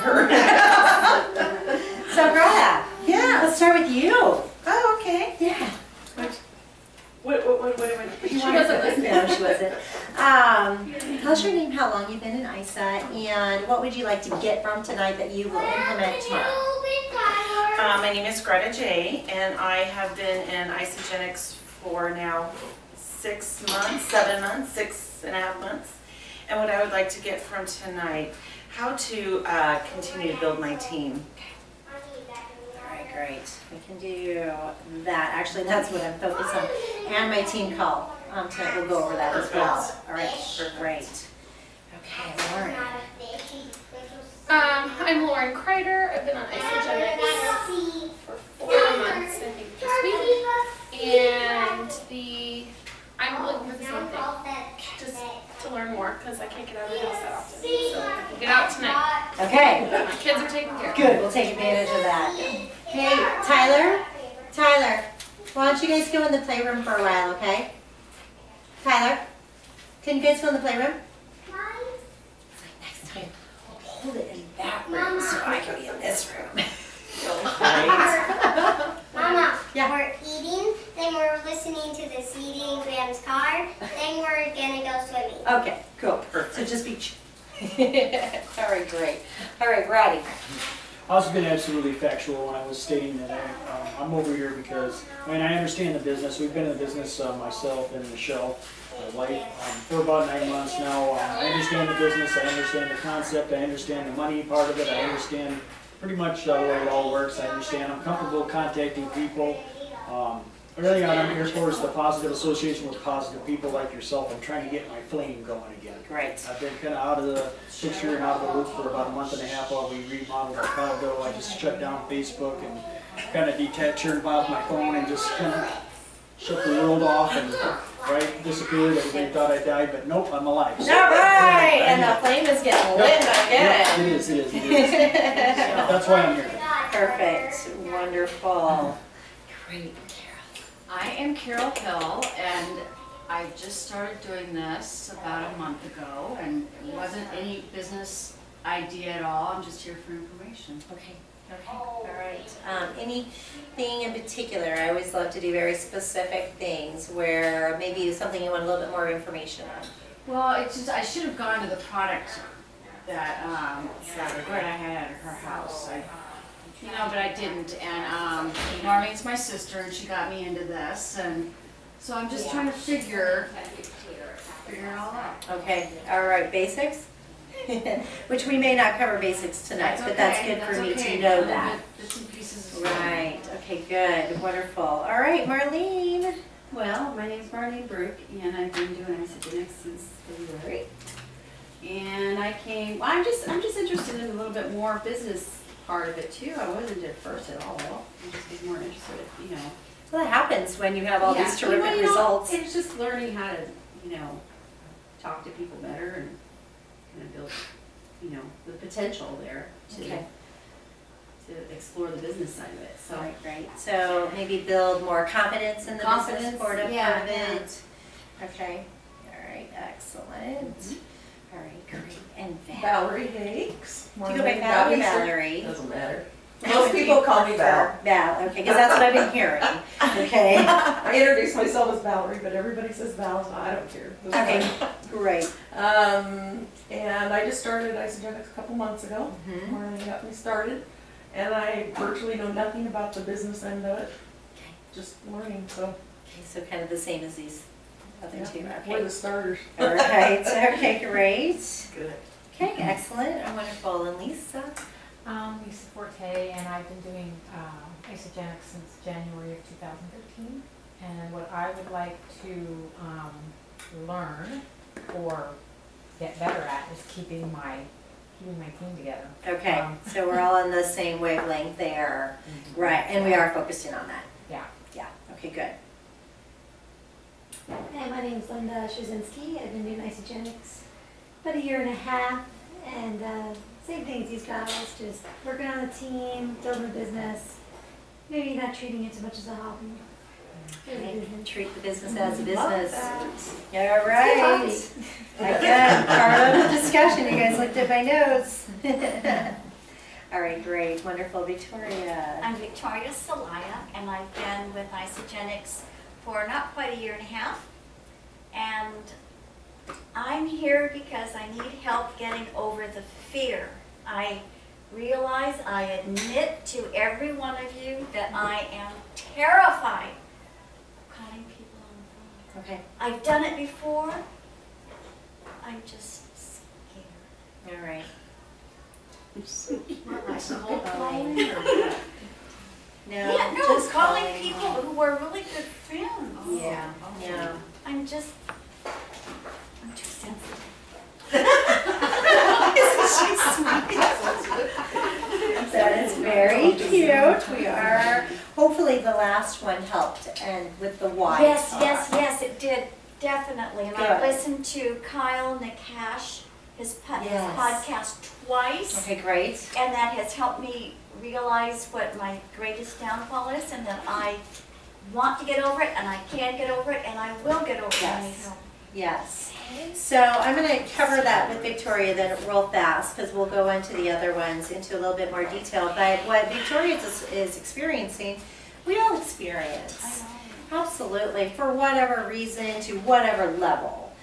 her. So Greta, Yeah. let's start with you. Oh, okay. Yeah. What She wasn't listening. No, she wasn't. Tell us your name, how long you've been in ISA, and what would you like to get from tonight that you will implement tomorrow? My name is Greta J, and I have been in Isagenics for now 6 months, 7 months, 6.5 months. And what I would like to get from tonight, how to continue to build my team. All right, great. We can do that. Actually, that's what I'm focused on. And my team call. Tonight we'll go over that as well. All right, great. Okay, Lauren. I'm Lauren Kreider. I've been on Isagenics for 4 months, I think, this week. And I'm looking for the same thing, just to learn more, because I can't get out of the house that often. So I can get out tonight. Okay. My kids are taken care of. Good, we'll take advantage of that. Hey, Tyler, why don't you guys go in the playroom for a while, okay? Tyler, can you guys go in the playroom? Next time, we'll hold it in that room so I can be in this room. Mama, Yeah. we're eating, then we're listening to the CD in Graham's car, then we're gonna go swimming. Okay, cool. So just be. All right, great. All right, Roddy. I was being absolutely factual when I was stating that I'm over here because, I mean, I understand the business. We've been in the business, myself and Michelle, my wife, for about 9 months now. I understand the business, I understand the concept, I understand the money part of it, I understand pretty much the way it all works. I understand I'm comfortable contacting people. Early on, I'm here towards the positive association with positive people like yourself. I'm trying to get my flame going again. Great. I've been kind of out of the picture and out of the loop for about a month and a half while we remodeled our condo. I just shut down Facebook and kind of detached her off my phone and just kind of shut the world off and disappeared. Everybody thought I died, but nope, I'm alive. So, All right, and the flame is getting lit. I get it is. That's why I'm here. Perfect. Wonderful. Great. I am Carol Hill, and I just started doing this about a month ago, and it wasn't any business idea at all. I'm just here for information. Okay. All right. Anything in particular? I always love to do very specific things where maybe something you want a little bit more information on. Well, it's just I should have gone to the product that Greta had at her house. But I didn't. And Marlene is my sister, and she got me into this, and so I'm just trying to figure it all out. Okay. All right. Basics. Which we may not cover basics tonight, but that's good for me to know that. Bits and pieces. Right. Okay, good. Wonderful. All right, Marlene. Well, my name is Marlene Brook, and I've been doing Isagenics since February. And I'm just interested in a little bit more business part of it too. I wasn't at first at all. I just was more interested, Well, that happens when you have all these terrific results. It's just learning how to, talk to people better and kind of build, the potential there to explore the business side of it. So. Right. So maybe build more confidence in the business part of it. Okay. All right. Excellent. All right. Great. And Valerie Hakes. Do you go by Val or Valerie? Doesn't matter. Most people call me Val. Val. Okay, because that's what I've been hearing. Okay. I introduce myself as Valerie, but everybody says Val, so I don't care. Okay. Great. And I just started Isagenics a couple months ago. Marlene got me started. And I virtually know nothing about the business end of it. Okay. Just learning, so. Okay, so kind of the same as these other two. Okay. We're the starters. All right. Okay, great. Good. Okay, excellent. Wonderful. And Lisa? Lisa Forte, and I've been doing Isagenics since January of 2013. And what I would like to learn or get better at is keeping my team together. Okay, so we're all on the same wavelength there. Right, and we are focusing on that. Yeah. Yeah, okay, good. Hi, my name is Linda Szyzinski. I've been doing Isagenics about 1.5 years, and same thing as these guys, just working on the team, building a business, maybe not treating it so much as a hobby. Okay. Treat the business as a business. All It's right. Again, part of the discussion. You guys looked at my notes. All right, great, wonderful. Victoria. I'm Victoria Celaya, and I've been with Isagenics for not quite a year and a half. And I'm here because I need help getting over the fear. I realize, I admit to every one of you that I am terrified of calling people on the phone. Okay. I've done it before. I'm just scared. All right. Cold calling. No, Yeah, no, just calling people who are really good friends. Yeah, yeah. I'm too sensitive. That is very cute. We are, hopefully the last one helped, and with the why. Yes, it did, definitely. And I Good. listened to Kyle Nakash, his Yes. podcast twice, Okay, great. and that has helped me realize what my greatest downfall is, and that I want to get over it, and I can get over it, and I will get over it. I need Yes. help. Yes. So I'm going to cover that with Victoria then real fast, because we'll go into the other ones into a little bit more detail. But what Victoria is experiencing, we all experience. Absolutely. For whatever reason, to whatever level.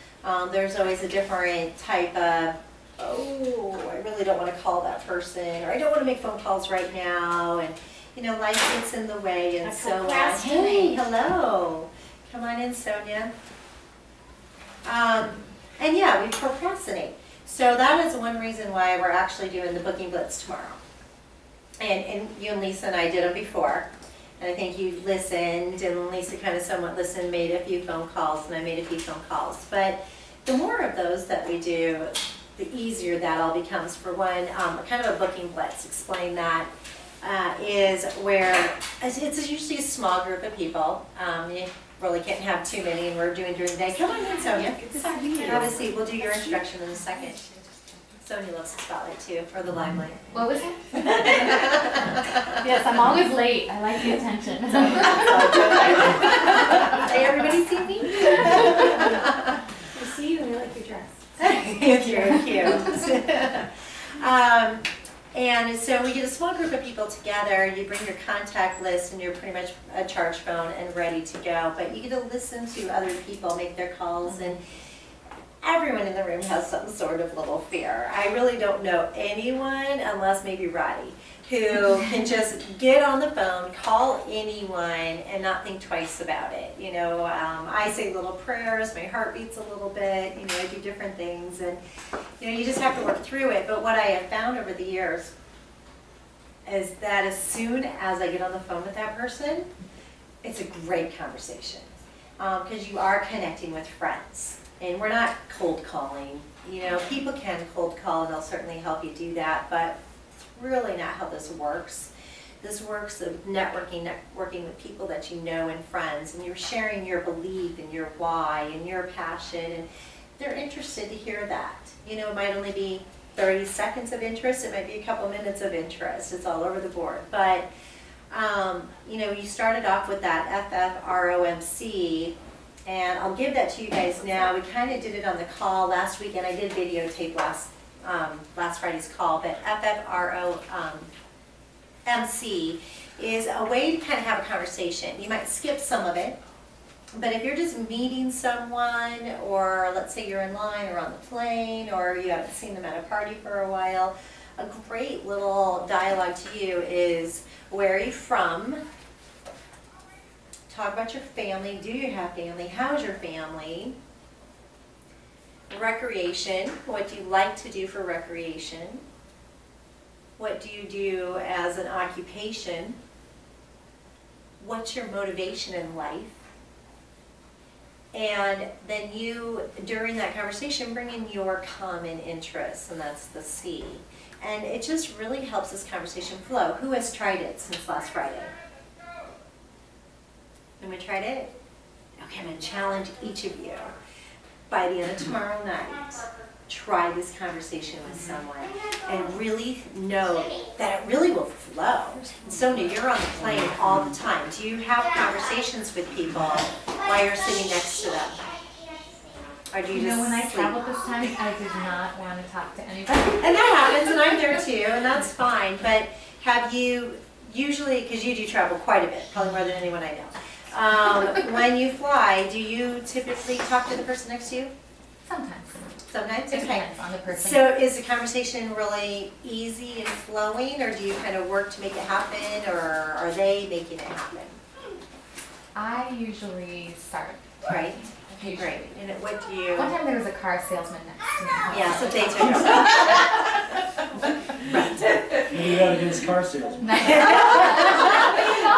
There's always a different type of, oh, I really don't want to call that person, or I don't want to make phone calls right now, and you know, life gets in the way, and I so on. procrastinate. Hey, hello. Come on in, Sonia. And yeah, we procrastinate. So that is one reason why we're actually doing the booking blitz tomorrow. And you and Lisa and I did them before. And I think you listened, and Lisa kind of somewhat listened, made a few phone calls, and I made a few phone calls. But the more of those that we do, the easier that all becomes. For one, kind of a booking blitz, explain that, is where it's usually a small group of people. You really can't have too many, and we're doing during the day. Come on in, Sonia. Have a seat. We'll do your introduction in a second. Sonia loves the spotlight too, or the limelight. What was it? Yes, I'm always late. I like the attention. Hey, everybody see me? I see you and I like your dress. Thank you. And so we get a small group of people together. You bring your contact list, and you're pretty much a charge phone and ready to go. But you get to listen to other people make their calls, and everyone in the room has some sort of little fear. I really don't know anyone, unless maybe Roddy, who can just get on the phone, call anyone, and not think twice about it. You know, I say little prayers, my heart beats a little bit, you know, I do different things, and you know, you just have to work through it. But what I have found over the years is that as soon as I get on the phone with that person, it's a great conversation, because you are connecting with friends. And we're not cold calling. You know, people can cold call, and they'll certainly help you do that, but it's really not how this works. This works of networking with people that you know and friends, and you're sharing your belief and your why and your passion, and they're interested to hear that. You know, it might only be 30 seconds of interest, it might be a couple minutes of interest. It's all over the board. But, you know, you started off with that FFROMC. And I'll give that to you guys now. We kind of did it on the call last week, and I did videotape last Friday's call. But FFROMC is a way to kind of have a conversation. You might skip some of it, but if you're just meeting someone, or let's say you're in line or on the plane, or you haven't seen them at a party for a while, a great little dialogue to you is, where are you from? Talk about your family. Do you have family? How's your family? Recreation. What do you like to do for recreation? What do you do as an occupation? What's your motivation in life? And then you, during that conversation, bring in your common interests, and that's the C. And it just really helps this conversation flow. Who has tried it since last Friday? Anyone tried it? Okay, I'm going to challenge each of you. By the end of tomorrow night, try this conversation with someone and really know that it really will flow. Sonia, you're on the plane all the time. Do you have conversations with people while you're sitting next to them? Or do you You know, just when I sleep? traveled this time, I did not want to talk to anybody. And that happens, and I'm there too, and that's fine. But have you usually, because you do travel quite a bit, probably more than anyone I know, when you fly, do you typically talk to the person next to you? Sometimes. Sometimes? It Okay. depends on the person. So is the conversation really easy and flowing, or do you kind of work to make it happen, or are they making it happen? I usually start. Right? Okay, great. And what do you? One time there was a car salesman next to me. Yeah, so they took over. What do you got against car salesmen?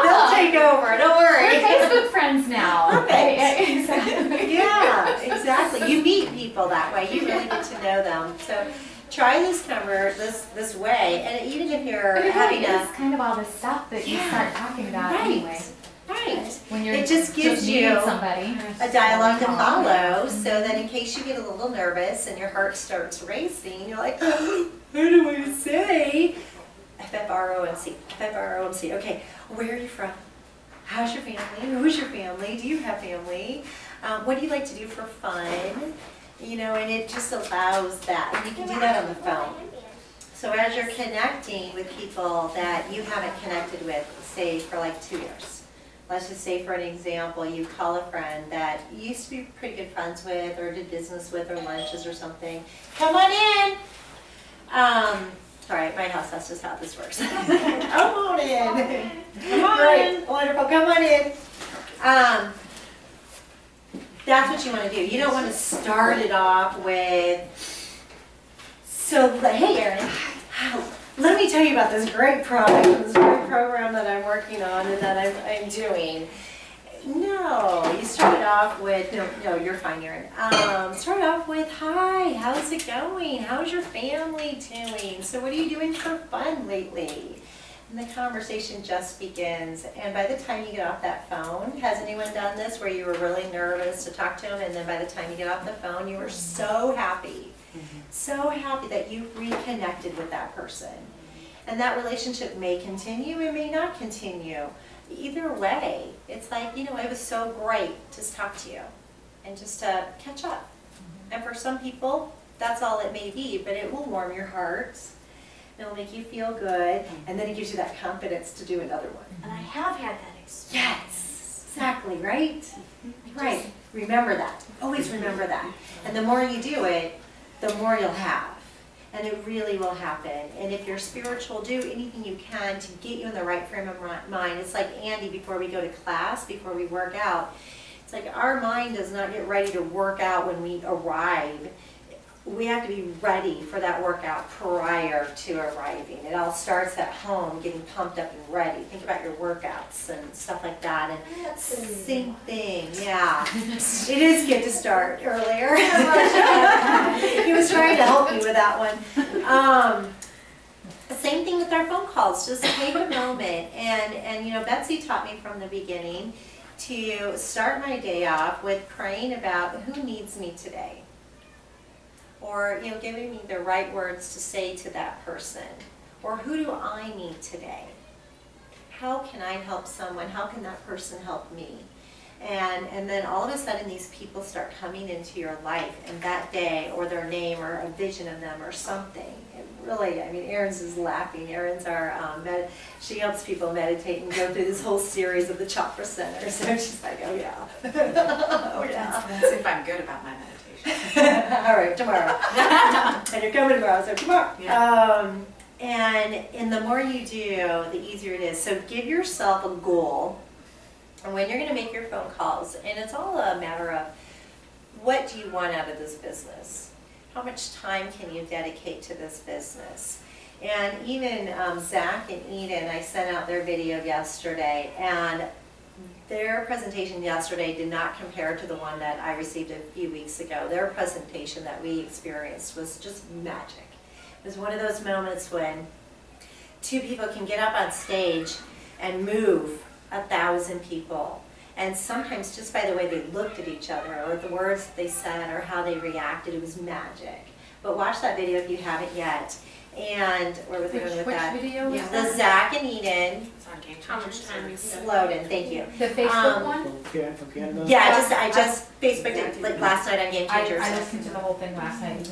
They'll take over, don't worry. We're Facebook friends now. Perfect. Exactly. Yeah, exactly. You meet people that way. You really get to know them. So try this this way, and even if you're But it having really a is kind of all the stuff that you start talking about anyway. right, When you're it just gives meeting you somebody. a dialogue to follow, so that in case you get a little nervous and your heart starts racing, you're like, oh, what do I say? FFROMC, FFROMC. Okay, where are you from? How's your family? Who's your family? Do you have family? What do you like to do for fun? You know, and it just allows that. And you can do that on the phone. So as you're connecting with people that you haven't connected with, say for like 2 years. Let's just say for an example, you call a friend that you used to be pretty good friends with or did business with or lunches or something. Come on in. Sorry, my house, that's just how this works. Come on in. Come on. Great. Wonderful. Come on in. That's what you want to do. You don't want to start it off with, so, hey Erin, let me tell you about this great product, this great program that I'm working on and that I'm doing. No, you start it off with, no, you're fine, Erin. Start off with, hi, how's it going? How's your family doing? So what are you doing for fun lately? And the conversation just begins. And by the time you get off that phone, has anyone done this where you were really nervous to talk to them, and then by the time you get off the phone, you were so happy that you reconnected with that person. And that relationship may continue, it may not continue. Either way, it's like, it was so great to talk to you and just to catch up. And for some people, that's all it may be, but it will warm your heart. It'll make you feel good, and then it gives you that confidence to do another one. And I have had that experience. Yes, exactly, right? Right. Remember that. Always remember that. And the more you do it, the more you'll have. And it really will happen. And if you're spiritual, do anything you can to get you in the right frame of mind. It's like Andy, before we go to class, before we work out, it's like our mind does not get ready to work out when we arrive. We have to be ready for that workout prior to arriving. It all starts at home, getting pumped up and ready. Think about your workouts and stuff like that. And same thing, yeah. It is good to start earlier. He was trying to help me with that one. Same thing with our phone calls. Just take a moment. And Betsy taught me from the beginning to start my day off with praying about who needs me today. Or, giving me the right words to say to that person. Or who do I need today? How can I help someone? How can that person help me? And then all of a sudden these people start coming into your life, and that day, or their name, or a vision of them, or something. It really, Erin's is laughing. Erin's our, she helps people meditate and go through this whole series of the chakra center. So she's like, oh yeah. Oh yeah. That's if I'm good about my meditation. All right, tomorrow. And you're coming tomorrow, so tomorrow. Yeah. And the more you do, the easier it is. So give yourself a goal. And when you're going to make your phone calls, and it's all a matter of what do you want out of this business? How much time can you dedicate to this business? And even Zach and Eden, I sent out their video yesterday, and their presentation yesterday did not compare to the one that I received a few weeks ago. Their presentation that we experienced was just magic. It was one of those moments when two people can get up on stage and move 1,000 people. And sometimes just by the way they looked at each other, or the words that they said, or how they reacted, it was magic. But watch that video if you haven't yet. And where was I going with Which that? video is The that? Zach and Eden How much time you spend? Sloden, thank you. The Facebook one? From Canada? Yeah, I just Facebooked it like last night on Game Changers. I listened to the whole thing last night. It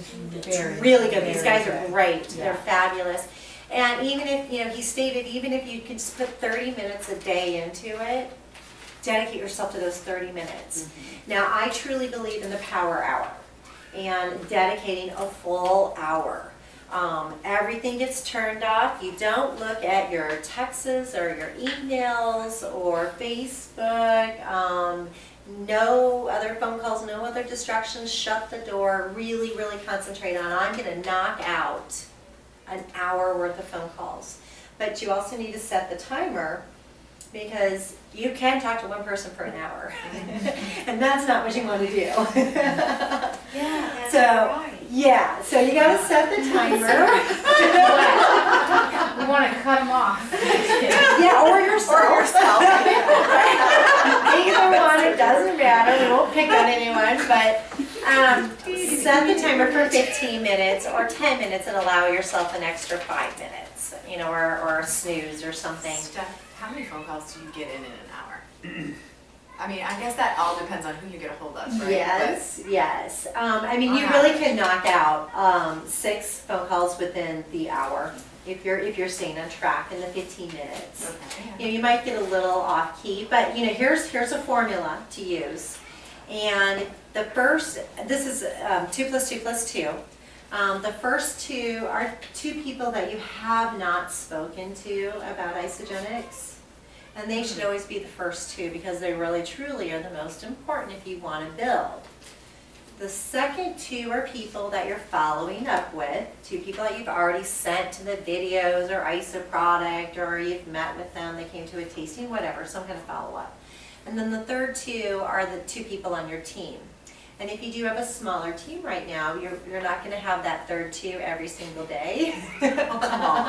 was very, Really good. These very guys are good. great. Yeah. They're fabulous. And even if, he stated, even if you could just put 30 minutes a day into it, dedicate yourself to those 30 minutes. Now, I truly believe in the power hour and dedicating a full hour. Everything gets turned off. You don't look at your texts or your emails or Facebook. No other phone calls, no other distractions. Shut the door. Really, really concentrate on, I'm going to knock out an hour worth of phone calls. But you also need to set the timer, because you can talk to one person for an hour. And that's not what you want to do. Yeah, that's So, right. yeah, so you got to set the timer. We want to cut them off. Yeah, or yourself. Either one, it doesn't matter. We won't pick on anyone, but set the timer for 15 minutes or 10 minutes and allow yourself an extra 5 minutes, or a snooze or something. Steph, how many phone calls do you get in an hour? I mean, I guess that all depends on who you get a hold of, right? Yes, yes. I mean, you On really average. can knock out 6 phone calls within the hour if you're staying on track in the 15 minutes. Okay. You might get a little off key, but here's a formula to use. And the first, this is 2 + 2 + 2. The first 2 are 2 people that you have not spoken to about Isogenics. And they should always be the first 2, because they really truly are the most important if you want to build. The second 2 are people that you're following up with, 2 people that you've already sent to the videos or ISA product, or you've met with them, they came to a tasting, whatever, some kind of follow-up. And then the third 2 are the 2 people on your team. And if you do have a smaller team right now, you're not going to have that third 2 every single day. Oh, come on.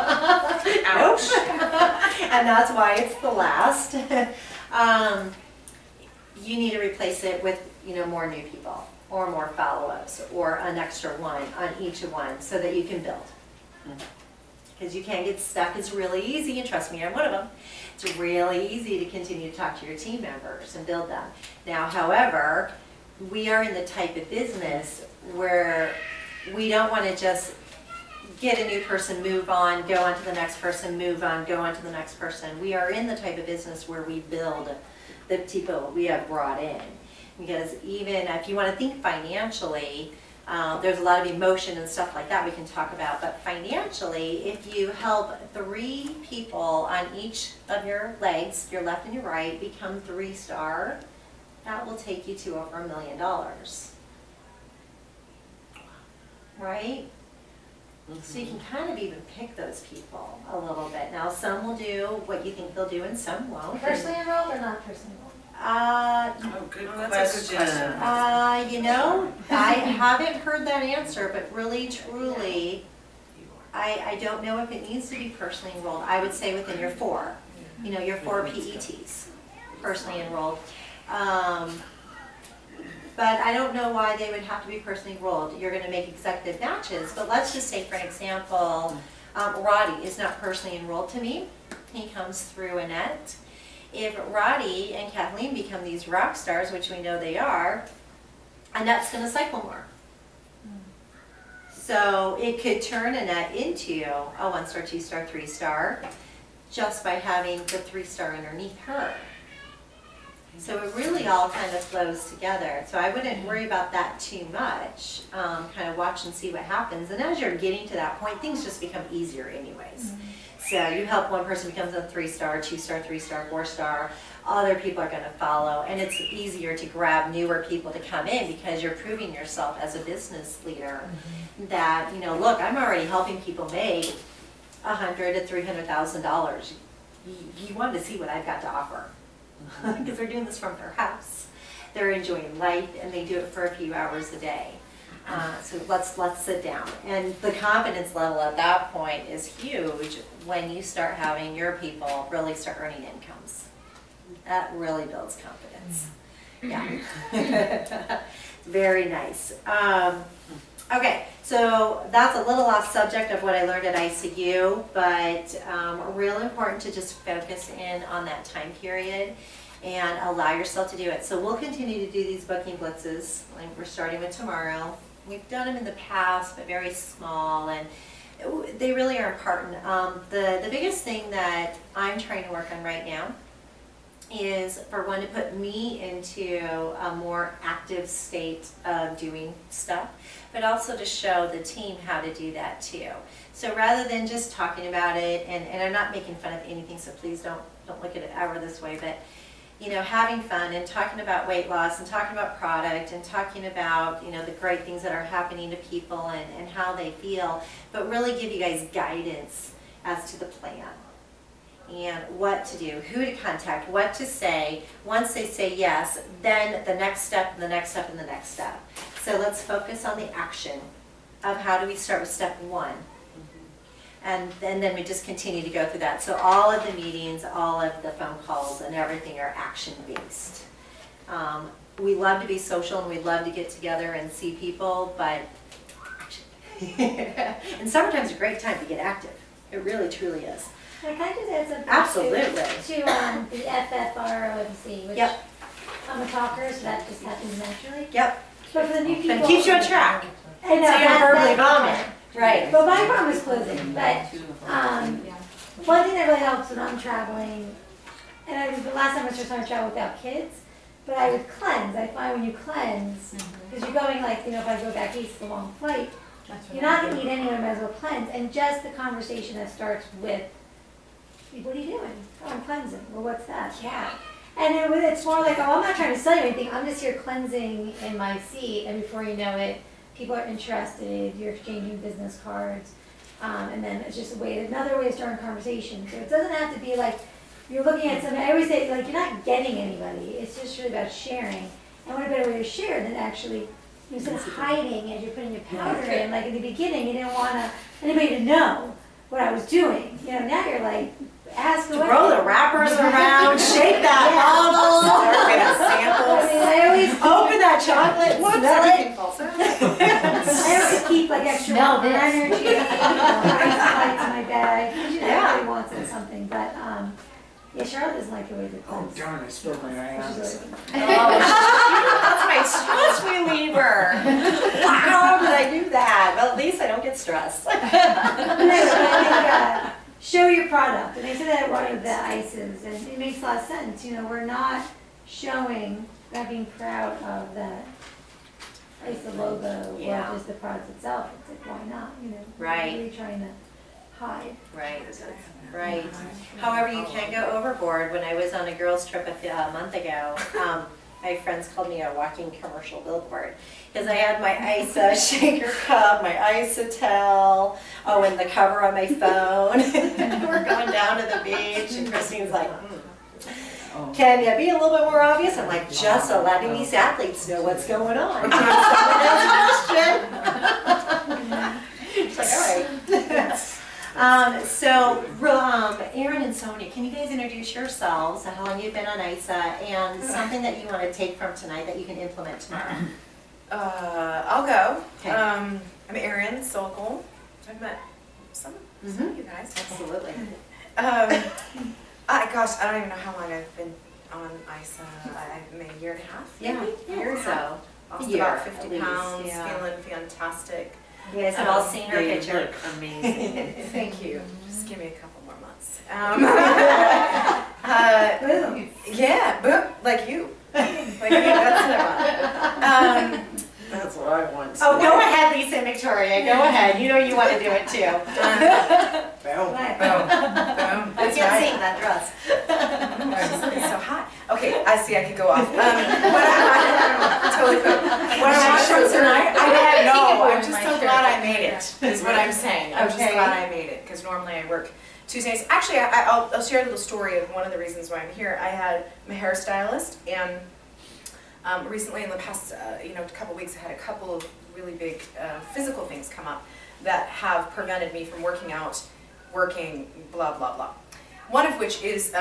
Ouch. And that's why it's the last. You need to replace it with more new people, or more follow-ups, or an extra one on each one, so that you can build. Because you can get stuck. It's really easy, and trust me, I'm one of them. It's really easy to continue to talk to your team members and build them. Now, however, we are in the type of business where we don't want to just get a new person, move on, go on to the next person, move on, go on to the next person. We are in the type of business where we build the people we have brought in. Because even if you want to think financially, there's a lot of emotion and stuff like that we can talk about, but financially, if you help 3 people on each of your legs, your left and your right, become 3-star, that will take you to over $1 million. Right? So you can kind of even pick those people a little bit. Now, some will do what you think they'll do and some won't. Personally enrolled or not personally enrolled? Good That's a good question. I haven't heard that answer, but really, truly, I don't know if it needs to be personally enrolled. I would say within your 4, your 4 PETs, personally enrolled. But I don't know why they would have to be personally enrolled. You're going to make executive matches, but let's just say, for example, Roddy is not personally enrolled to me. He comes through Annette. If Roddy and Kathleen become these rock stars, which we know they are, Annette's going to cycle more. So it could turn Annette into a 1-star, 2-star, 3-star, just by having the 3-star underneath her. So it really all kind of flows together. So I wouldn't worry about that too much. Kind of watch and see what happens. And as you're getting to that point, things just become easier anyways. So you help one person becomes a 3-star, 2-star, 3-star, 4-star. Other people are going to follow. And it's easier to grab newer people to come in because you're proving yourself as a business leader that, look, I'm already helping people make $100,000 to $300,000. You want to see what I've got to offer. Because they're doing this from their house. They're enjoying life, and they do it for a few hours a day. So let's sit down. And the confidence level at that point is huge when you start having your people really start earning incomes. That really builds confidence. Yeah. Very nice. Okay, so that's a little off subject of what I learned at ISAU, but real important to just focus in on that time period and allow yourself to do it. So we'll continue to do these booking blitzes, like we're starting with tomorrow. We've done them in the past, but very small, and they really are important. The biggest thing that I'm trying to work on right now is for one to put me into a more active state of doing stuff, but also to show the team how to do that too. So rather than just talking about it, and I'm not making fun of anything, so please don't look at it ever this way, but you know, having fun and talking about weight loss and talking about product and talking about, you know, the great things that are happening to people and how they feel, but really give you guys guidance as to the plan and what to do, who to contact, what to say. Once they say yes, then the next step and the next step and the next step. So let's focus on the action of how do we start with step one. And then we just continue to go through that. So all of the meetings, all of the phone calls and everything are action-based. We love to be social and we love to get together and see people, but and summertime's a great time to get active. It really, truly is. Can I just add something? Absolutely. To the FFROMC, which Yep. I'm a talker, so that just happens naturally. Yep. But for the new people. And keeps you on track. I know, So you're verbally vomit. Right. But my farm is closing, but one thing that really helps when I'm traveling, and the last time I was just trying to travel without kids, but I would cleanse. I find when you cleanse, because you're going like, you know, if I go back east, it's a long flight, you're not going to eat anywhere, might as well cleanse. And just the conversation that starts with, what are you doing? Oh, I'm cleansing. Well, what's that? Yeah. And it's more like, oh, I'm not trying to sell you anything. I'm just here cleansing in my seat. And before you know it, people are interested, you're exchanging business cards, and then it's just another way of starting a conversation. So it doesn't have to be like, you're looking at something, I always say, like, you're not getting anybody, it's just really about sharing. And what a better way to share than actually, instead of hiding as you're putting your powder in, like in the beginning, you didn't want anybody to know what I was doing. You know, now you're like, ask away. Throw the wrappers around, shake that bottle, samples. I always open that chocolate, smell it. I always keep like extra energy, ice in my bag. You know, everybody wants something, but yeah, Charlotte doesn't like the way they cleanse. Oh darn, I spilled my ions. That's my stress reliever. How did I do that? Well, at least I don't get stressed. Show your product, and they said that at one of the ICEs, and it makes a lot of sense. You know, we're not showing, not being proud of that ISA logo or just the product itself. It's like, why not? You know, right. We're really trying to hide. Right, right. However, you can go overboard. When I was on a girls' trip a month ago, my friends called me a walking commercial billboard because I had my ISA shaker cup, my ISA towel, and the cover on my phone. We're going down to the beach, and Christine's like, can you be a little bit more obvious? I'm like, just letting these athletes know what's going on. It's like, all right. Aaron and Sonia, can you guys introduce yourselves, how long you've been on ISA, and something that you want to take from tonight that you can implement tomorrow? I'll go. Okay. I'm Erin Sokol. I've met some of you guys. Absolutely. Gosh, I don't even know how long I've been on ISA. Maybe a year and a half. Yeah, a year or so. Lost about 50 pounds, feeling fantastic. You guys have all seen her They picture. look amazing. Thank you. Just give me a couple more months. Yeah, boom, like you. Like you, that's what I want. That's what I want. Oh, go ahead, Lisa and Victoria. Go ahead. You know you want to do it too. Boom, boom. I That's can't right. see in that dress. It's so hot. Okay, I see. I could go off. Totally cool. What I want from tonight, I'm just so glad I made it. Is what I'm saying. I'm just glad I made it because normally I work Tuesdays. Actually, I'll share a little story of one of the reasons why I'm here. I'm a hairstylist, and recently in the past, a couple weeks, I had a couple of really big physical things come up that have prevented me from working out, blah, blah, blah. one of which is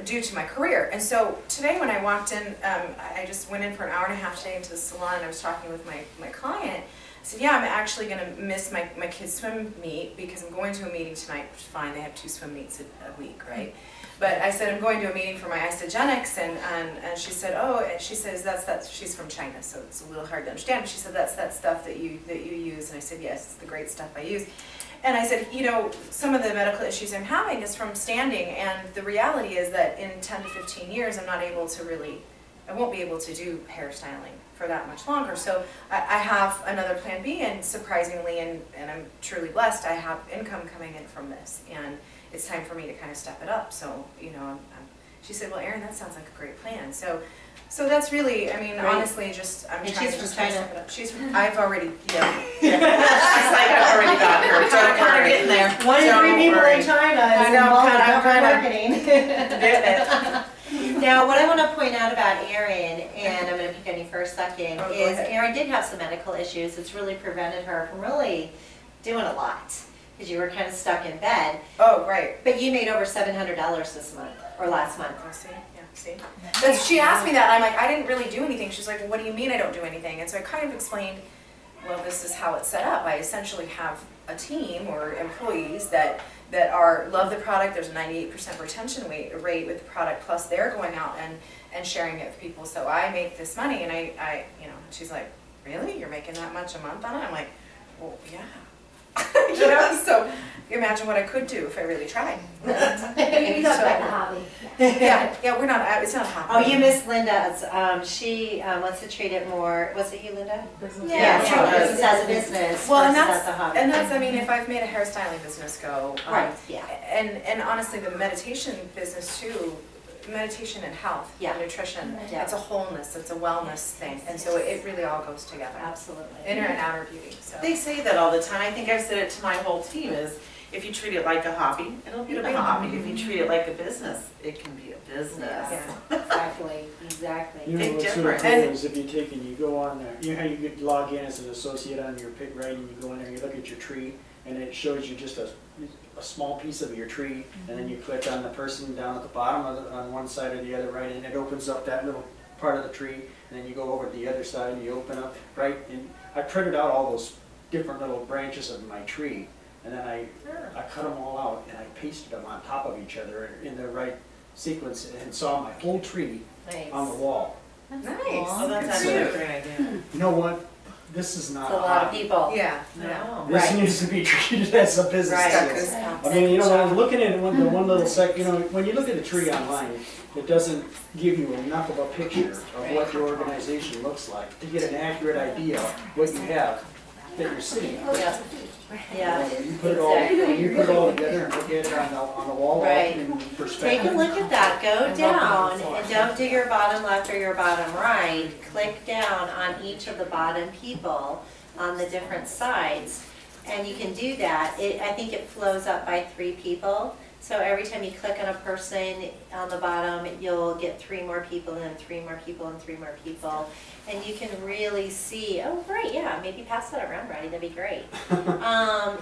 due to my career. And so today when I walked in, I just went in for an hour and a half today into the salon, and I was talking with my client. I said, yeah, I'm actually going to miss my kids' swim meet because I'm going to a meeting tonight, which is fine, they have 2 swim meets a week, right? But I said, I'm going to a meeting for my Isagenics, and she said, oh, and she says, that's she's from China, so it's a little hard to understand, but she said, that's that stuff that you use, and I said, yes, it's the great stuff I use. And I said, you know, some of the medical issues I'm having is from standing, and the reality is that in 10 to 15 years, I'm not able to really, I won't be able to do hairstyling for that much longer. So I have another plan B, and surprisingly, and I'm truly blessed, I have income coming in from this, and it's time for me to kind of step it up. So, you know, she said, well, Erin, that sounds like a great plan. So that's really, I mean, honestly, just, I'm trying to step it up. She's from, I've already, yeah. She's like, I've already got her. Don't worry. Getting there. 1 in 3 people in China is involved in government marketing. Now, what I want to point out about Erin, and I'm going to pick on you for a second, is Erin did have some medical issues. It's really prevented her from really doing a lot, because you were kind of stuck in bed. Oh, right. But you made over $700 this month, or last month. Oh, see? Yeah, see? But she asked me that, and I'm like, I didn't really do anything. She's like, well, what do you mean I don't do anything? And so I kind of explained, well, this is how it's set up. I essentially have a team or employees that love the product. There's a 98% retention rate with the product, plus they're going out and sharing it with people. So I make this money, and I you know, she's like, really? You're making that much a month on it? I'm like, well, yeah. You know, so imagine what I could do if I really tried. You got back the hobby. Yeah, we're not, it's not a hobby. Oh, you missed Linda's. She wants to treat it more, was it you, Linda? Business. Yeah, treat business as a business Well, versus as a hobby. and that's, I mean, if I've made a hairstyling business go, Right, yeah. and honestly, the meditation business too, meditation and health, and nutrition, Yeah. it's a wholeness, it's a wellness thing, and so it really all goes together. Absolutely. Inner and outer beauty, so. They say that all the time. I think I've said it to my whole team is, if you treat it like a hobby, it'll be a hobby. If you treat it like a business, it can be a business. Yeah, exactly. You know Big what's sort of difference. cool is if you take and you go on there, you know how you log in as an associate on your pick, right? And you go in there and you look at your tree, and it shows you just a small piece of your tree, and then you click on the person down at the bottom on one side or the other, right? And it opens up that little part of the tree, and then you go over to the other side and you open up, right? And I printed out all those different little branches of my tree, and then I cut them all out and I pasted them on top of each other in the right sequence, and saw my whole tree on the wall. Nice. Oh, that's actually a great idea. You know what? This is not It's a lot of people. Yeah. No. This needs to be treated as a business. Right. I mean, you know, when I'm looking at the one little sec, you know, when you look at the tree online, it doesn't give you enough of a picture of what your organization looks like to get an accurate idea of what you have that you're sitting on. Yeah. You put it all, you put it all together and look at it on the wall in perspective. Take a look at that. Go down and don't do your bottom left or your bottom right. Click down on each of the bottom people on the different sides. And you can do that. I think it flows up by 3 people. So every time you click on a person on the bottom, you'll get 3 more people, and then 3 more people, and 3 more people. And you can really see, oh great, yeah, maybe pass that around, Brady, that'd be great.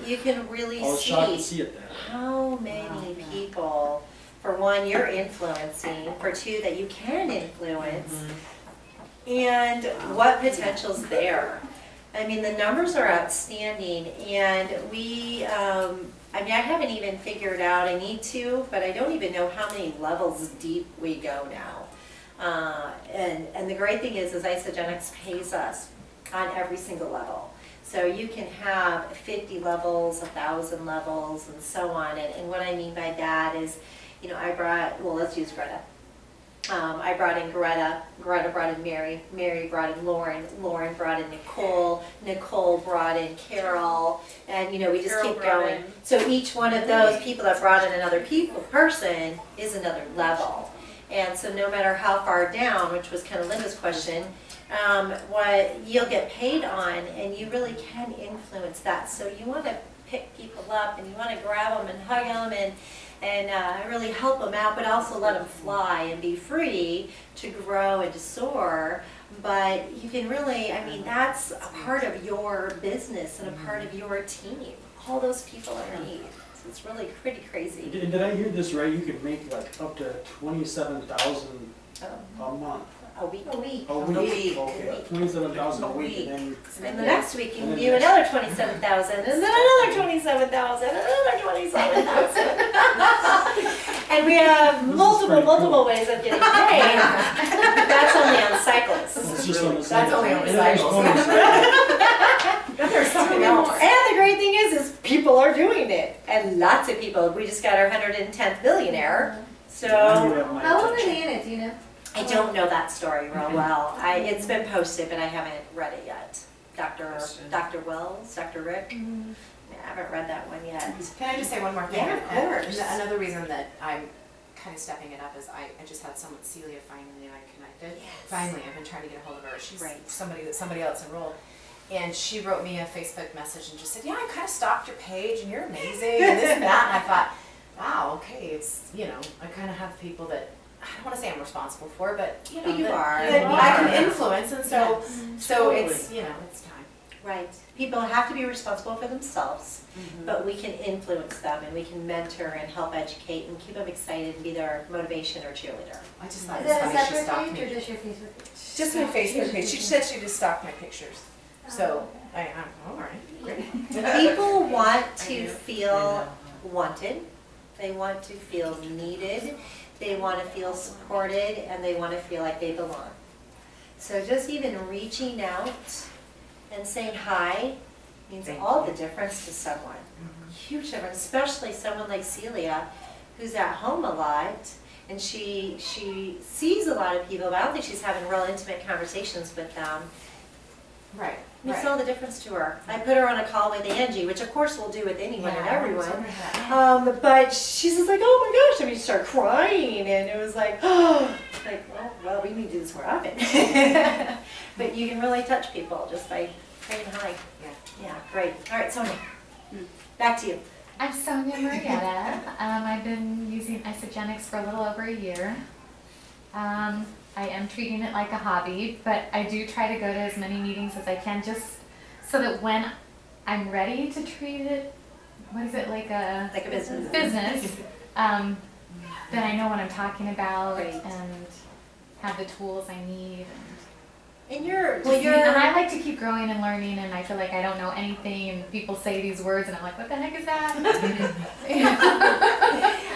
You can really see how many people, for one, you're influencing, for 2, that you can influence, and what potential's there. I mean, the numbers are outstanding, and we, I mean, I haven't even figured out, I need to, but I don't even know how many levels deep we go now. And the great thing is Isagenics pays us on every single level. So you can have 50 levels, 1,000 levels, and so on. And what I mean by that is, you know, I brought, well, let's use Greta. I brought in Greta brought in Mary brought in Lauren brought in Nicole brought in Carol, and you know, we just keep going. So each one of those people that brought in another person is another level. And so no matter how far down, which was kind of Linda's question, what you'll get paid on, and you really can influence that. So you want to pick people up, and you want to grab them and hug them and really help them out, but also let them fly and be free to grow and to soar. But you can really, I mean, that's a part of your business and a part of your team. All those people are needed. It's really pretty crazy. Did I hear this right? You could make like up to 27,000 a month. A week. A week. A week. week. Okay, 27,000 a week, and then And the next week you can do another 27,000, and then another 27,000, and another 27,000. And we have multiple ways of getting paid. That's only on cycles. it's just on the That's only on the and there's cycles. bonus. Then there's something else. And the great thing is people are doing it, and lots of people. We just got our 110th billionaire. So Now you have my How long are attention. they in it, do you know? I don't know that story real well. It's been posted, but I haven't read it yet. Dr. Wells, Dr. Rick. I haven't read that one yet. Can I just say one more thing? Yeah, of course. Another reason that I'm kind of stepping it up is I just had someone, Celia, finally I connected. Yes. Finally, I've been trying to get a hold of her. She's Right. somebody else enrolled. And she wrote me a Facebook message and just said, yeah, I kind of stalked your page and you're amazing and this and that. And I thought, wow, okay, it's, you know, I kind of have people that I don't want to say I'm responsible for, but you know, You that, are. that You I are. can influence, and so Totally. it's, you know, it's time. Right. People have to be responsible for themselves, but we can influence them and we can mentor and help educate and keep them excited and be their motivation or cheerleader. I just thought Is it was that a funny she separate stalked page or me. just your Facebook page? Just my Facebook page. She said she just stalked my pictures. So Oh, I'm all right, great. People want to feel wanted, they want to feel needed, they want to feel supported, and they want to feel like they belong. So just even reaching out and saying hi means all the difference to someone. Huge difference, especially someone like Celia, who's at home a lot, and she sees a lot of people, but I don't think she's having real intimate conversations with them. Right. Makes all the difference to her. I put her on a call with Angie, which of course we'll do with anyone and everyone. But she's just like, oh my gosh, I mean, she started crying, and it was like, oh, like, well, we need to do this more often. But you can really touch people just by saying hi. Yeah, great. All right, Sonia, back to you. I'm Sonia Marietta. I've been using Isogenics for a little over a year. I am treating it like a hobby, but I do try to go to as many meetings as I can, just so that when I'm ready to treat it, what is it, like a business. Then I know what I'm talking about Right. and have the tools I need. And you're, And I like to keep growing and learning, and I feel like I don't know anything, and people say these words, and I'm like, what the heck is that?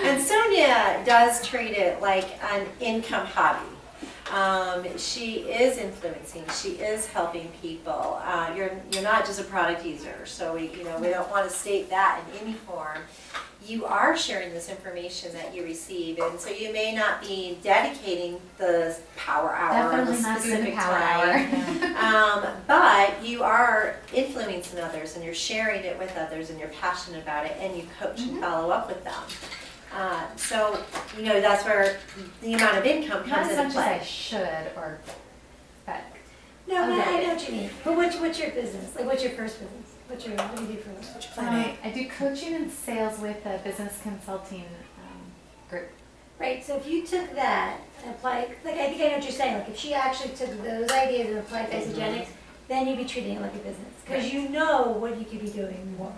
And Sonia does treat it like an income hobby. She is influencing. She is helping people. You're not just a product user, so we don't want to state that in any form. You are sharing this information that you receive, and so you may not be dedicating the power hour or the Definitely not doing the specific power time. But you are influencing others, and you're sharing it with others, and you're passionate about it, and you coach and follow up with them. So, that's where the amount of income Not comes as into much as I play. should, but No, but Okay. I know what you mean. But what's your business? Like, what's your first business? What do you do for a living? I do coaching and sales with a business consulting group. Right, so if you took that and applied, like, I think I know what you're saying, like, if she actually took those ideas and applied to Isogenics, then you'd be treating it like a business. Because you know what you could be doing more of.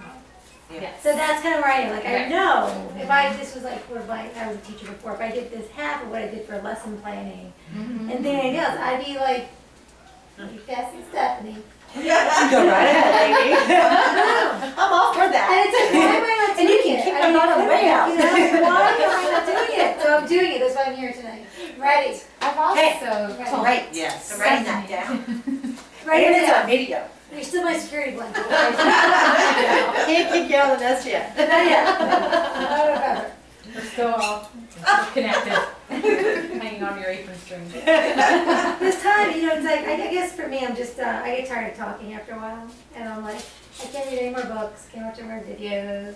Yes. So that's kind of where I am, like, I Right. know, if this was like, I was a teacher before, if I did this half of what I did for lesson planning, and then anything else, I'd be like, Cassie and Stephanie. Go right ahead, lady. I'm all for that. And it's like, why am I not And doing you can it? kick I them mean, on the way out. why am I not doing it? So I'm doing it, that's why I'm here tonight. Ready. I've also Hey, told Right, Yes. I'm writing that down. Right And it's now. on video. You're still my security blanket. Can't kick you out of the nest yet. Not yet. Not November. We're still connected, hanging on your apron string. This time, it's like, I guess for me, I'm just, I get tired of talking after a while. And I'm like, I can't read any more books, can't watch any more videos.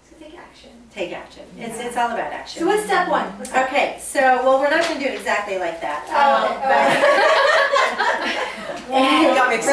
So take action. Take action. It's all about action. So what's step one? Okay, so, we're not going to do it exactly like that. Oh, And Got me that's a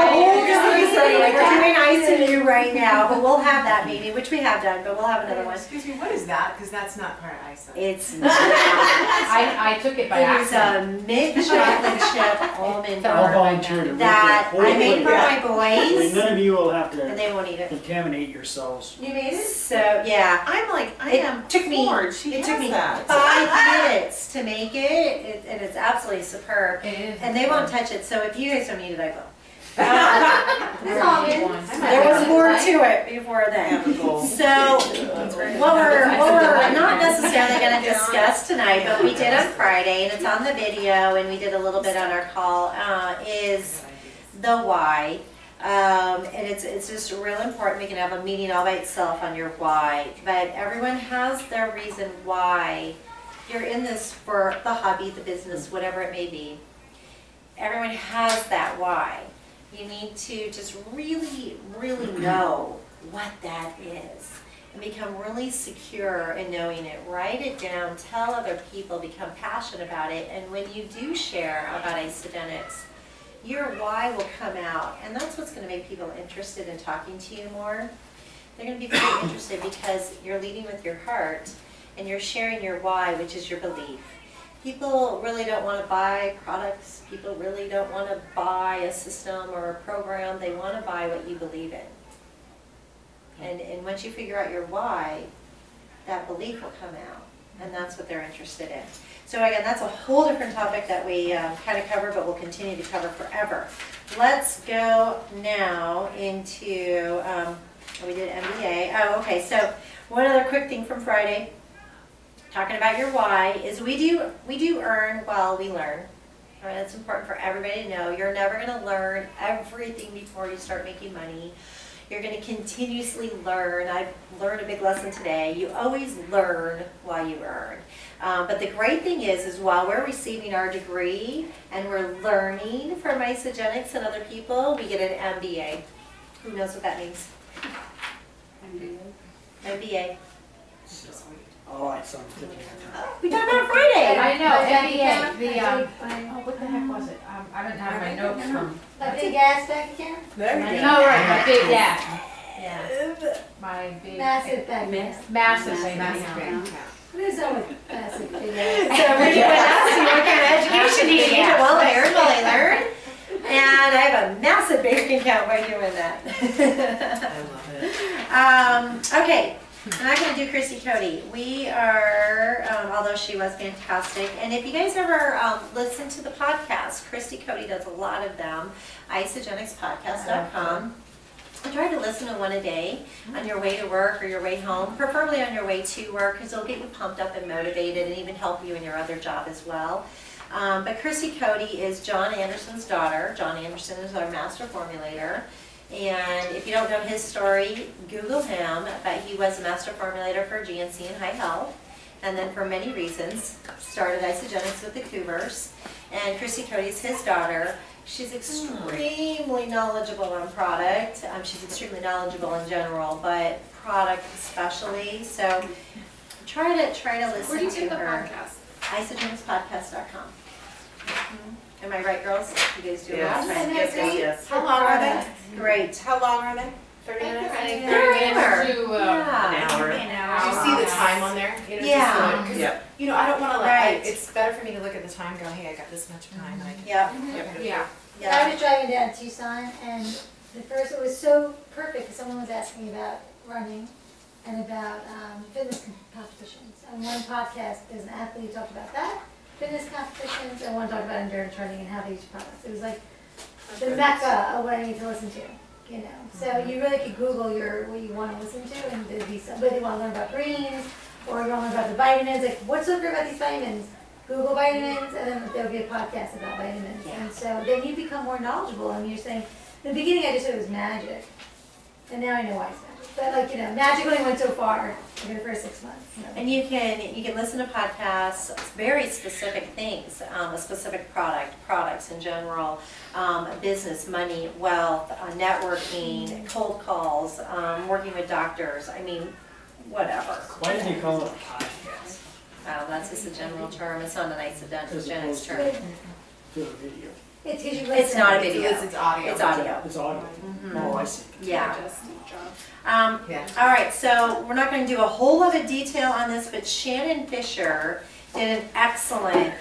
whole different thing. We're doing ISAU you right now, but we'll have that meeting, which we have done, but we'll have another one. Excuse me, what is that? Because that's not part of ISAU. It's I took it by It is accident. a mint chocolate chip almond I'll bar volunteer to make that it. I made for my Hopefully boys, none of you will have and to they won't eat it. contaminate yourselves. You made it? So, yeah. I'm like, I It am took me- floored. She It has took me that. 5 minutes to make it, and it's absolutely superb. It is. And they won't touch it, so if you guys don't eat it, I will. That's all good. There was more to it before then. So, what we're not necessarily going to discuss tonight, but we did on Friday, and it's on the video, and we did a little bit on our call, is the why. And it's just real important. We can have a meeting all by itself on your why, but everyone has their reason why you're in this for the hobby, the business, whatever it may be. Everyone has that why. You need to just really, really know what that is and become really secure in knowing it. Write it down, tell other people, become passionate about it, and when you do share about Isagenics, your why will come out, and that's what's going to make people interested in talking to you more. They're going to be very interested because you're leading with your heart and you're sharing your why, which is your belief. People really don't want to buy products. People really don't want to buy a system or a program. They want to buy what you believe in. And once you figure out your why, that belief will come out. And that's what they're interested in. So again, that's a whole different topic that we kind of cover, but we'll continue to cover forever. Let's go now into, we did MBA. Oh, okay, so one other quick thing from Friday. Talking about your why is we do earn while we learn. All right, that's important for everybody to know. You're never going to learn everything before you start making money. You're going to continuously learn. I've learned a big lesson today. You always learn while you earn. But the great thing is while we're receiving our degree and we're learning from Isagenics and other people, we get an MBA. Who knows what that means? MBA. All right, so I'm flipping it. We talked about it Friday. I know, Bank MBA, account, what the heck was it? I don't have my notes from. A big ass bank account? There you go. No, right, my big, yeah, Yeah. my big. Massive bank account. Massive bank Massive account. bank account. What is that with massive big So ass? when you ask you what kind of education do you need, well, I learned. And I have a massive bank account by doing that. I love it. Okay, I'm not going to do Chrissy Cody. We are, although she was fantastic, and if you guys ever listen to the podcast, Christy Cody does a lot of them, isagenicspodcast.com. Try to listen to one a day on your way to work or your way home, preferably on your way to work, because it'll get you pumped up and motivated and even help you in your other job as well. But Chrissy Cody is John Anderson's daughter. John Anderson is our master formulator. And if you don't know his story, Google him. But he was a master formulator for GNC and High Health. And then for many reasons, started Isagenics with the Cougars. And Chrissy Cody's his daughter. She's extremely knowledgeable on product. She's extremely knowledgeable in general, but product especially. So try to listen Where do you to get the her. podcast? isagenicspodcast.com. Am I right, girls? You guys do Yes, it all the time. yes. How long are they? Great. How long are they? 30 minutes? I think They're 30 minutes to, Yeah. An hour. Did you see the time on there? You know, Yeah. just so- 'cause, Yep. you know, I don't want to Right. it's better for me to look at the time and go, hey, I got this much time. And I can, Yep. yeah. I Yeah. was driving down to Tucson, and the first, it was so perfect, because someone was asking about running and about fitness competitions. And one podcast, there's an athlete who talked about that, fitness competitions, and one talked about endurance running and how they use products. It was like the mecca of what I need to listen to, you know. So you really could Google what you want to listen to, and there'd be somebody you want to learn about greens, or you want to learn about the vitamins, like what's so great about these vitamins? Google vitamins, and then there'll be a podcast about vitamins. Yeah. And so then you become more knowledgeable, and you're saying, in the beginning I just said it was magic, and now I know why it's magic. But like, you know, magic only went so far in the first 6 months. So. And you can listen to podcasts, very specific things, a specific products in general, business, money, wealth, networking, cold calls, working with doctors. I mean, whatever. Why did you call it a podcast? That's just a general term. It's not an Isagenics As term. opposed to a video. It's because you It's not a video. It's audio. It's audio. It's audio. Oh, I see. Yeah. Just job. Yeah. All right, so we're not going to do a whole lot of detail on this, but Shannon Fisher did an excellent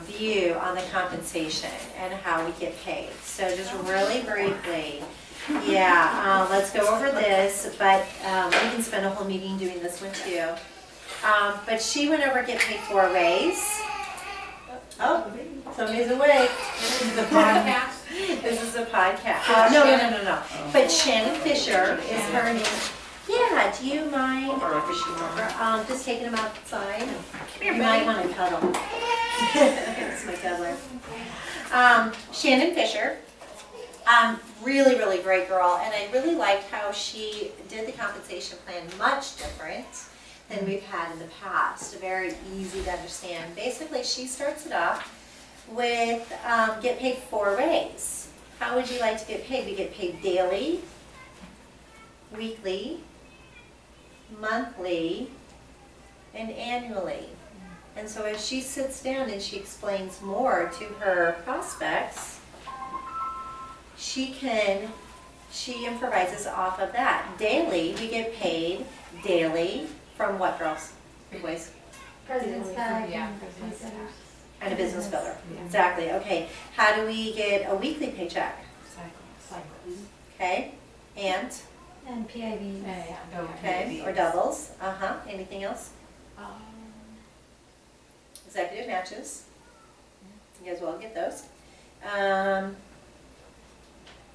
view on the compensation and how we get paid. So just really briefly, let's go over this, but we can spend a whole meeting doing this one too. But she went over get paid for a raise. Oh, somebody's awake. This is a podcast. This is a podcast. No. But Shannon Fisher is her name. Yeah, do you mind, just taking them outside? You might want to cuddle. That's my cuddler. Shannon Fisher, really, really great girl, and I really liked how she did the compensation plan much different than we've had in the past. Very easy to understand. Basically, she starts it off with get paid 4 ways. How would you like to get paid? We get paid daily, weekly, monthly, and annually. And so as she sits down and she explains more to her prospects, she improvises off of that. Daily, we get paid daily from what, girls? Boys? President's Bag Yeah. and Pacesetters. And a business builder. Exactly. Okay. How do we get a weekly paycheck? Cycles. Okay. And? And PIVs. Okay. Or doubles. Anything else? Executive matches. You guys will all get those.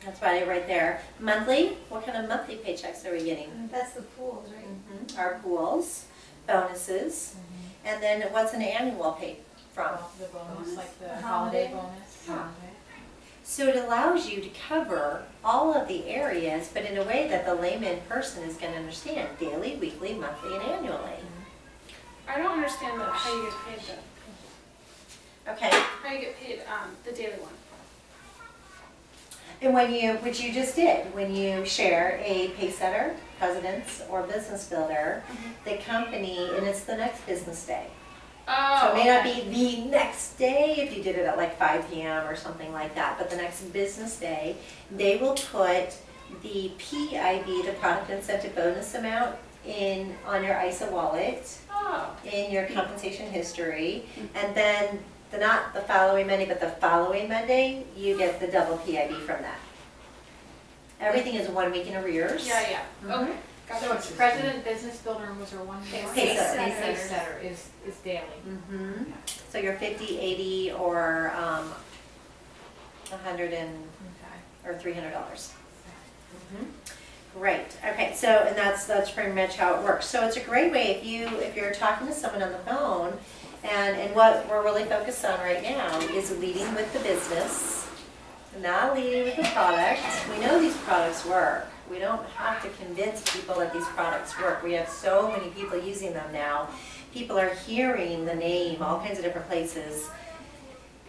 That's about it right there. Monthly. What kind of monthly paychecks are we getting? That's the pools, right? Our pools, bonuses, and then what's an annual pay from? The bonus, like the The holiday holiday. bonus. So it allows you to cover all of the areas, but in a way that the layman person is going to understand, daily, weekly, monthly, and annually. I don't understand how you get paid though. Okay, How you get paid the daily one. and which you just did, when you share a Pacesetter, Presidents, or Business Builder, the company, and it's the next business day. Oh. So it may not be the next day if you did it at like 5 p.m. or something like that, but the next business day, they will put the PIB, the Product Incentive Bonus amount, on your ISA wallet, in your compensation history, and then not the following Monday, but the following Monday, you get the double PIB from that. Everything is 1 week in arrears. Yeah. Okay. So it's President, Business Builder, and was there one more? Pacesetter. Pacesetter is daily. So you're 50, 80, or 100 or $300. Great. Okay. So and that's pretty much how it works. So it's a great way if you're talking to someone on the phone, and what we're really focused on right now is leading with the business, not leading with the product. We know these products work. We don't have to convince people that these products work. We have so many people using them now. People are hearing the name all kinds of different places.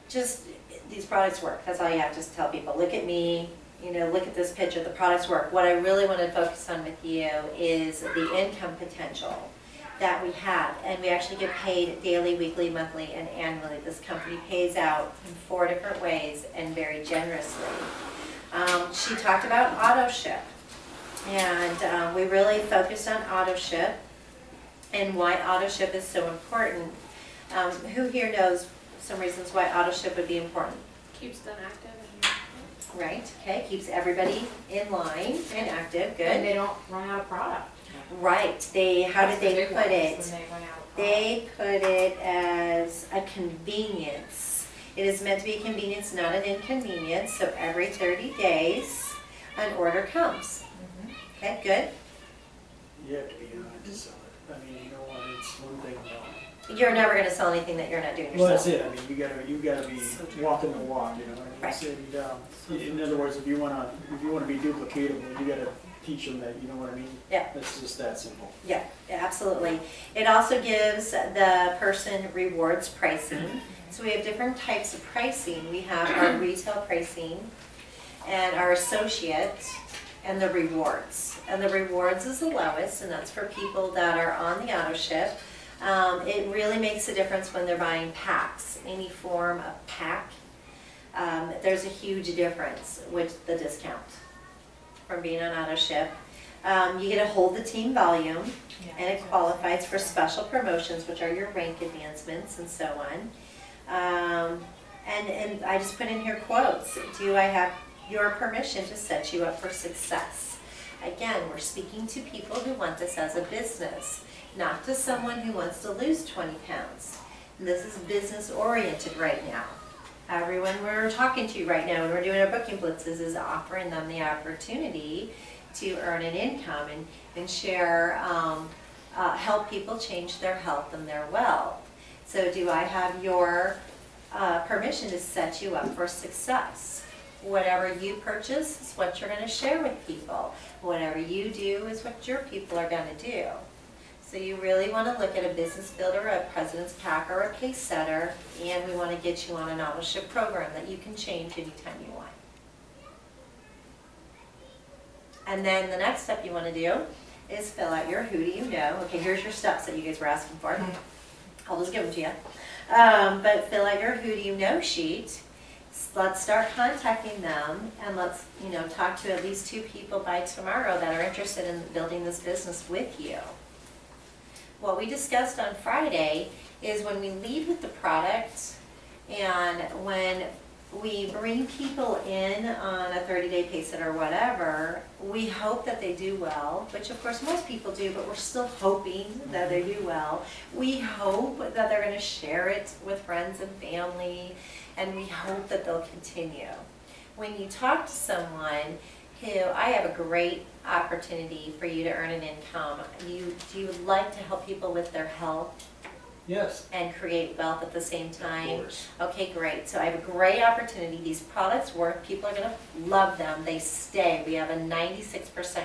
Just these products work. That's all you have to tell people. Look at me, look at this picture. The products work. What I really want to focus on with you is the income potential that we have. And we actually get paid daily, weekly, monthly, and annually. This company pays out in 4 different ways and very generously. She talked about auto ship. And we really focused on auto ship and why auto ship is so important. Who here knows some reasons why auto ship would be important? Keeps them active. Right, okay, keeps everybody in line and active, good. And they don't run out of product. Right, how did they put it? When they run out of product. They put it as a convenience. It is meant to be a convenience, not an inconvenience, so every 30 days an order comes. Okay, good. You have to be on it to sell it. I mean, you know what, it's one thing about. You're never going to sell anything that you're not doing Well, yourself. that's it. I mean, you gotta be walking the walk, you know what I mean? Right. And, in other words, if you wanna be duplicatable, you gotta teach them that, you know what I mean? Yeah. It's just that simple. Yeah, absolutely. It also gives the person rewards pricing. So we have different types of pricing. We have our retail pricing and our associate and the rewards. And the rewards is the lowest, and that's for people that are on the auto ship. It really makes a difference when they're buying packs, any form of pack. but there's a huge difference with the discount from being on auto ship. You get to hold the team volume, and it qualifies for special promotions, which are your rank advancements and so on. And I just put in here quotes. Do I have your permission to set you up for success? Again, we're speaking to people who want this as a business, not to someone who wants to lose 20 pounds. And this is business oriented right now. Everyone we're talking to right now when we're doing our booking blitzes is offering them the opportunity to earn an income and share, help people change their health and their wealth. So do I have your permission to set you up for success? Whatever you purchase is what you're going to share with people. Whatever you do is what your people are going to do. So you really want to look at a business builder, a president's pack, or a pace setter, and we want to get you on an auto ship program that you can change anytime you want. And then the next step you want to do is fill out your who do you know. Okay, here's your steps that you guys were asking for. I'll just give them to you. But fill out your who do you know sheet. Let's start contacting them, and let's talk to at least 2 people by tomorrow that are interested in building this business with you. What we discussed on Friday is when we lead with the product and when we bring people in on a 30-day pace or whatever, we hope that they do well, which of course most people do, but we're still hoping that they do well. We hope that they're going to share it with friends and family, and we hope that they'll continue. When you talk to someone who, I have a great opportunity for you to earn an income. Do you like to help people with their health? Yes. And create wealth at the same time? Of course. Okay, great. So I have a great opportunity. These products work. People are going to love them. They stay. We have a 96%